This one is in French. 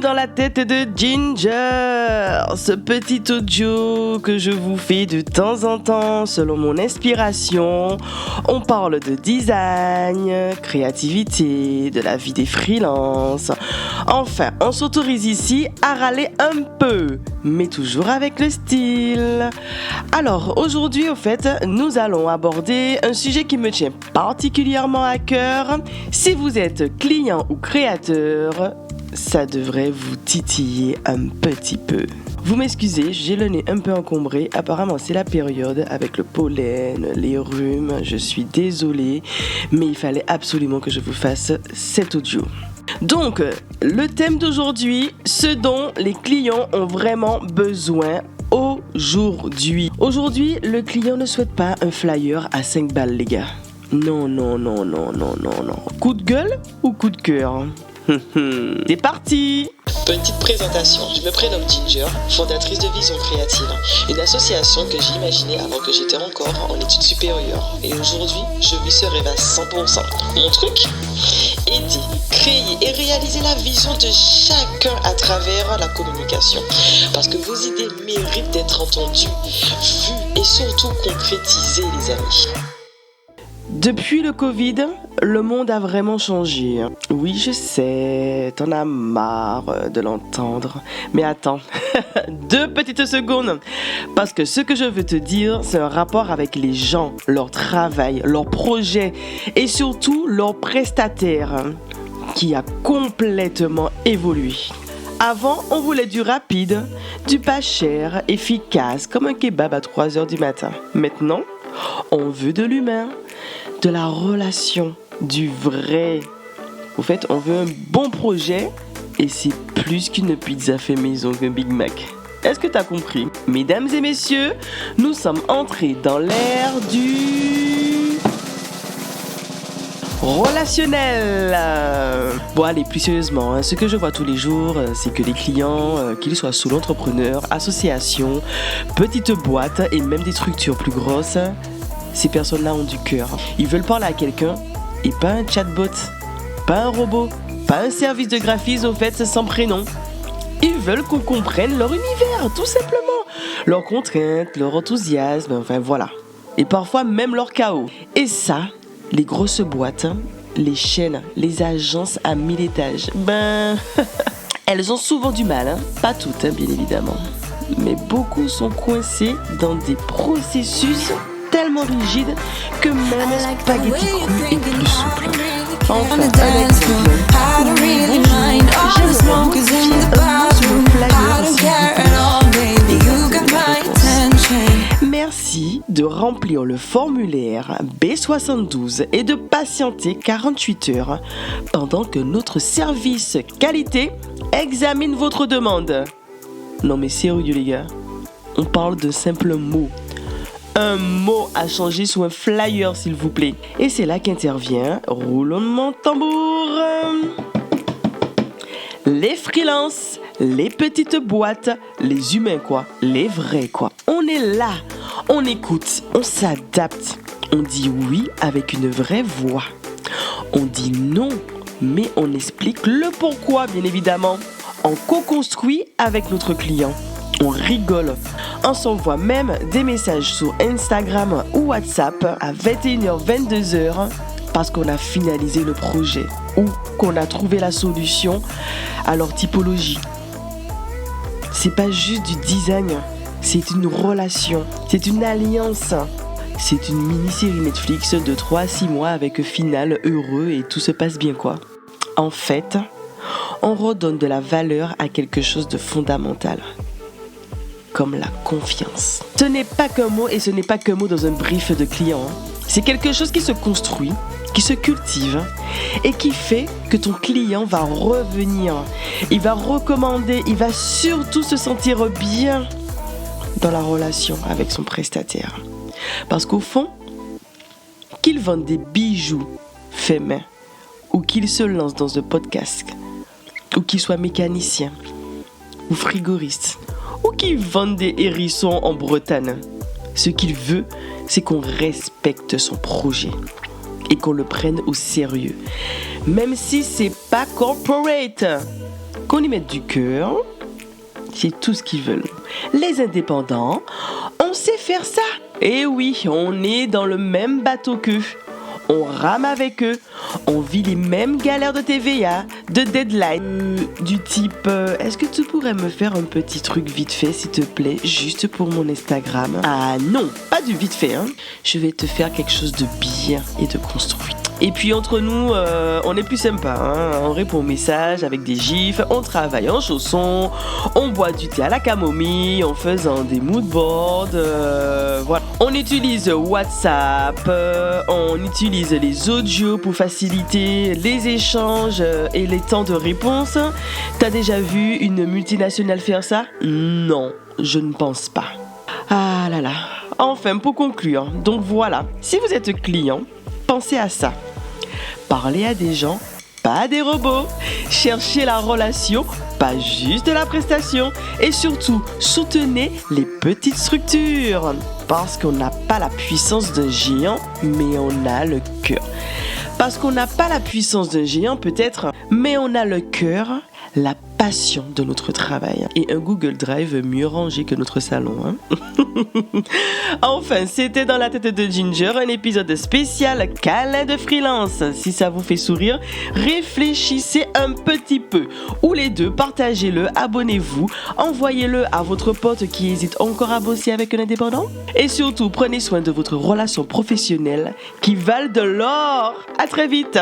dans la tête de Ginger, ce petit audio que je vous fais de temps en temps selon mon inspiration. On parle de design, créativité, de la vie des freelances. Enfin, on s'autorise ici à râler un peu, mais toujours avec le style. Alors aujourd'hui, au fait, nous allons aborder un sujet qui me tient particulièrement à cœur. Si vous êtes client ou créateur, ça devrait vous titiller un petit peu. Vous m'excusez, j'ai le nez un peu encombré. Apparemment, c'est la période avec le pollen, les rhumes. Je suis désolée, mais il fallait absolument que je vous fasse cet audio. Donc, le thème d'aujourd'hui, ce dont les clients ont vraiment besoin aujourd'hui. Aujourd'hui, le client ne souhaite pas un flyer à 5 balles, les gars. Non. Coup de gueule ou coup de cœur? C'est parti! Petite présentation, je me prénomme Ginger, fondatrice de Vision Créative, une association que j'ai imaginée avant que j'étais encore en études supérieures. Et aujourd'hui, je vis ce rêve à 100%. Mon truc? Aider, créer et réaliser la vision de chacun à travers la communication. Parce que vos idées méritent d'être entendues, vues et surtout concrétisées, les amis. Depuis le Covid, le monde a vraiment changé. Oui, je sais, t'en as marre de l'entendre. Mais attends, 2 petites secondes. Parce que ce que je veux te dire, c'est un rapport avec les gens, leur travail, leurs projets et surtout leurs prestataires qui a complètement évolué. Avant, on voulait du rapide, du pas cher, efficace, comme un kebab à 3h du matin. Maintenant, on veut de l'humain, de la relation, du vrai. Au fait, on veut un bon projet et c'est plus qu'une pizza fait maison qu'un Big Mac. Est-ce que t'as compris? Mesdames et messieurs, nous sommes entrés dans l'ère du relationnel. Bon, allez, plus sérieusement, ce que je vois tous les jours, c'est que les clients, qu'ils soient sous l'entrepreneur, association, petites boîtes et même des structures plus grosses, ces personnes-là ont du cœur. Ils veulent parler à quelqu'un et pas un chatbot, pas un robot, pas un service de graphisme au fait sans prénom. Ils veulent qu'on comprenne leur univers, tout simplement. Leurs contraintes, leur enthousiasme, enfin voilà. Et parfois même leur chaos. Et ça, les grosses boîtes, les chaînes, les agences à 1000 étages, elles ont souvent du mal, pas toutes bien évidemment. Mais beaucoup sont coincés dans des processus tellement rigide que même un spaghetti cru est plus souple. Enfin, un exemple. Merci de remplir le formulaire B72 et de patienter 48 heures pendant que notre service qualité examine votre demande. Non mais sérieux les gars, on parle de simples mots. Un mot à changer sur un flyer, s'il vous plaît. Et c'est là qu'intervient, roulement de tambour, les freelances, les petites boîtes, les humains quoi, les vrais quoi. On est là, on écoute, on s'adapte, on dit oui avec une vraie voix. On dit non, mais on explique le pourquoi bien évidemment. On co-construit avec notre client. On rigole. On s'envoie même des messages sur Instagram ou WhatsApp à 21h, 22h parce qu'on a finalisé le projet ou qu'on a trouvé la solution à leur typologie. C'est pas juste du design, c'est une relation, c'est une alliance. C'est une mini-série Netflix de 3 à 6 mois avec un final heureux et tout se passe bien quoi. En fait, on redonne de la valeur à quelque chose de fondamental. Comme la confiance. Ce n'est pas qu'un mot et ce n'est pas qu'un mot dans un brief de client. C'est quelque chose qui se construit, qui se cultive et qui fait que ton client va revenir. Il va recommander, il va surtout se sentir bien dans la relation avec son prestataire. Parce qu'au fond, qu'il vende des bijoux faits main ou qu'il se lance dans un podcast ou qu'il soit mécanicien ou frigoriste ou qu'il vende des hérissons en Bretagne. Ce qu'il veut, c'est qu'on respecte son projet et qu'on le prenne au sérieux. Même si c'est pas corporate. qu'on y mette du cœur. C'est tout ce qu'ils veulent. Les indépendants, on sait faire ça. Et oui, on est dans le même bateau qu'eux. On rame avec eux. On vit les mêmes galères de TVA, de deadline. Du type, est-ce que tu pourrais me faire un petit truc vite fait, s'il te plaît, juste pour mon Instagram? Ah non, pas du vite fait, hein. Je vais te faire quelque chose de bien et de construit. Et puis entre nous, on est plus sympa, hein. On répond aux messages avec des gifs, on travaille en chaussons, on boit du thé à la camomille, en faisant des moodboards, voilà. On utilise WhatsApp, on utilise les audios pour faciliter les échanges et les temps de réponse. T'as déjà vu une multinationale faire ça? Non, je ne pense pas. Ah là là. Enfin, pour conclure, donc voilà, si vous êtes client, pensez à ça. Parlez à des gens, pas à des robots. Cherchez la relation, pas juste la prestation. Et surtout, soutenez les petites structures. Parce qu'on n'a pas la puissance d'un géant, mais on a le cœur. Parce qu'on n'a pas la puissance d'un géant peut-être, mais on a le cœur, la passion de notre travail. Et un Google Drive mieux rangé que notre salon, hein. Enfin, c'était dans la tête de Ginger, un épisode spécial câlin de freelance. Si ça vous fait sourire, réfléchissez un petit peu. Ou les deux, partagez-le, abonnez-vous, envoyez-le à votre pote qui hésite encore à bosser avec un indépendant. Et surtout, prenez soin de votre relation professionnelle qui valent de l'or. À très vite.